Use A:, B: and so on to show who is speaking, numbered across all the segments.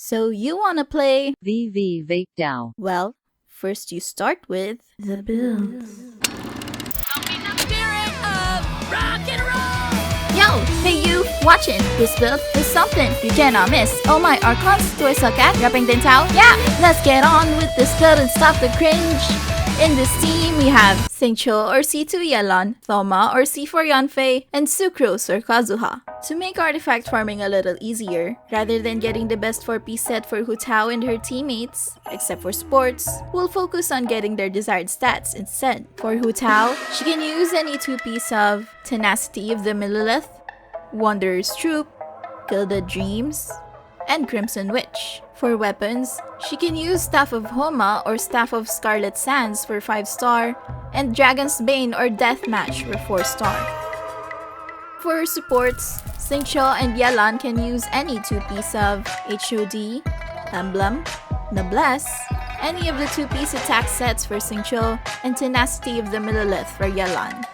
A: So you wanna play
B: Vapetao.
A: Well, first you start with the build. Yo, hey you, watching. This build is something you cannot miss. Oh my archons, do I suck at rapping Vapetao? Yeah, let's get on with this build and stop the cringe. In this team, we have Xingqiu or C2 Yelan, Thoma or C4 Yanfei, and sucrose or kazuha. To make artifact farming a little easier, rather than getting the best 4-piece set for Hutao and her teammates, except for sports, we'll focus on getting their desired stats instead. For Hutao, she can use any 2-piece of Tenacity of the Millilith, Wanderer's Troop, Gilded Dreams, and Crimson Witch. For weapons, she can use Staff of Homa or Staff of Scarlet Sands for 5-star, and Dragon's Bane or Deathmatch for 4-star. For supports, Xingqiu and Yelan can use any 2-piece of HOD, Emblem, Noblesse, any of the 2-piece attack sets for Xingqiu, and Tenacity of the Millilith for Yelan.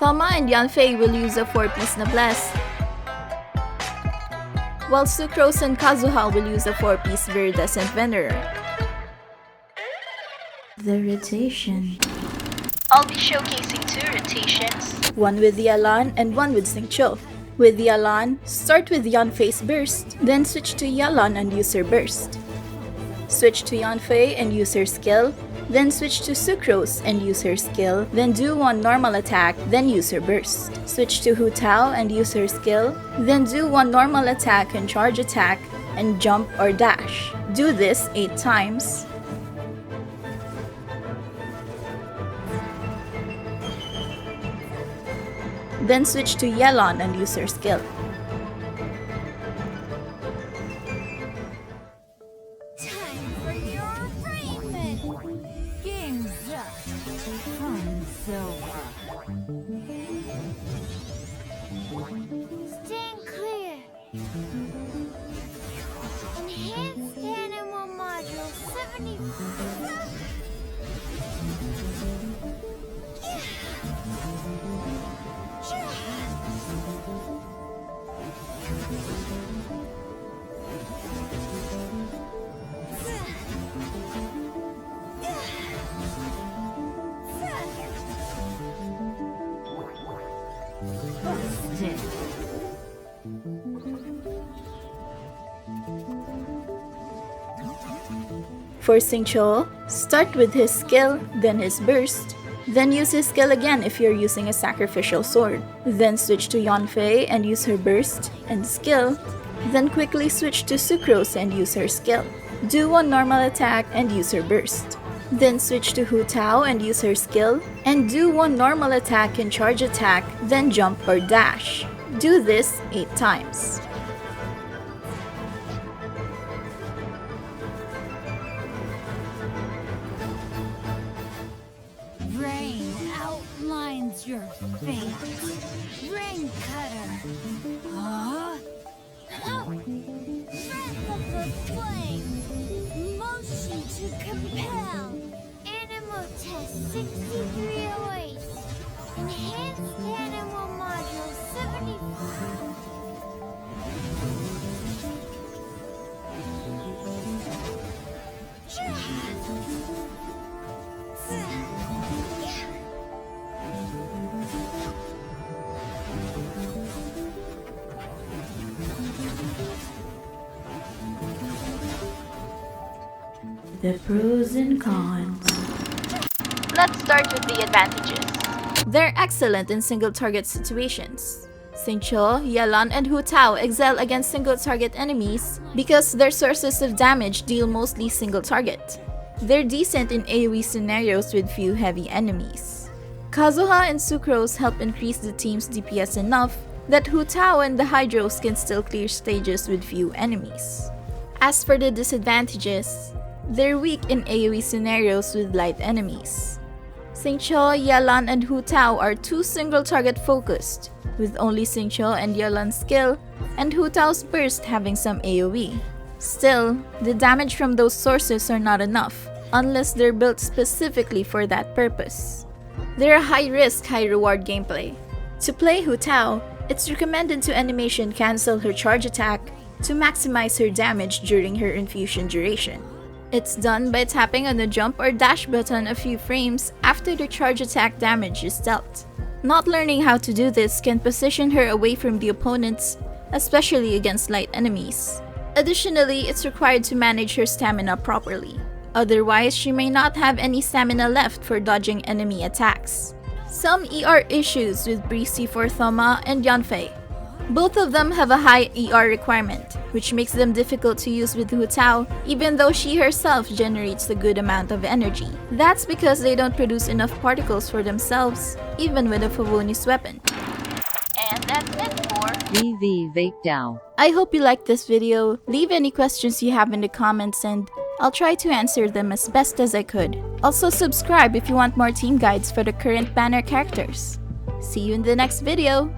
A: Thoma and Yanfei will use a 4-piece Noblesse, while Sucrose and Kazuha will use a 4-piece Viridescent Venerer. The rotation.
C: I'll be showcasing 2 rotations.
A: One with Yelan and one with Xingqiu. With Yelan, start with Yanfei's Burst, then switch to Yelan and use her Burst. Switch to Yanfei and use her skill, then switch to Sucrose and use her skill, then do one normal attack, then use her burst. Switch to Hutao and use her skill, then do one normal attack and charge attack, and jump or dash. Do this 8 times. Then switch to Yelan and use her skill.
D: Stand clear. Enhanced animal module 75.
A: For Xingqiu, start with his skill, then his burst, then use his skill again if you're using a sacrificial sword. Then switch to Yanfei and use her burst and skill, then quickly switch to Sucrose and use her skill. Do one normal attack and use her burst. Then switch to Hutao and use her skill, and do one normal attack and charge attack, then jump or dash. Do this 8 times.
D: Rain outlines your fate. Rain cutter. Huh? Breath of the flame. Motion to compel. Animal test 6308. Enhanced animal module 75.
A: The pros and cons.
C: Let's start with the advantages.
A: They're excellent in single-target situations. Xingqiu, Yelan, and Hutao excel against single-target enemies because their sources of damage deal mostly single-target. They're decent in AoE scenarios with few heavy enemies. Kazuha and Sucrose help increase the team's DPS enough that Hutao and the Hydros can still clear stages with few enemies. As for the disadvantages, they're weak in AoE scenarios with light enemies. Xingqiu, Yelan, and Hutao are too single-target focused, with only Xingqiu and Yelan's skill, and Hutao's burst having some AoE. Still, the damage from those sources are not enough, unless they're built specifically for that purpose. They're a high-risk, high-reward gameplay. To play Hutao, it's recommended to animation cancel her charge attack to maximize her damage during her infusion duration. It's done by tapping on the jump or dash button a few frames after the charge attack damage is dealt. Not learning how to do this can position her away from the opponents, especially against light enemies. Additionally, it's required to manage her stamina properly. Otherwise, she may not have any stamina left for dodging enemy attacks. Some ER issues with Breezy for Thoma and Yanfei. Both of them have a high ER requirement, which makes them difficult to use with Hutao, even though she herself generates a good amount of energy. That's because they don't produce enough particles for themselves, even with a Favoni's weapon.
C: And that's it for
B: Vapetao.
A: I hope you liked this video. Leave any questions you have in the comments and I'll try to answer them as best as I could. Also subscribe if you want more team guides for the current banner characters. See you in the next video!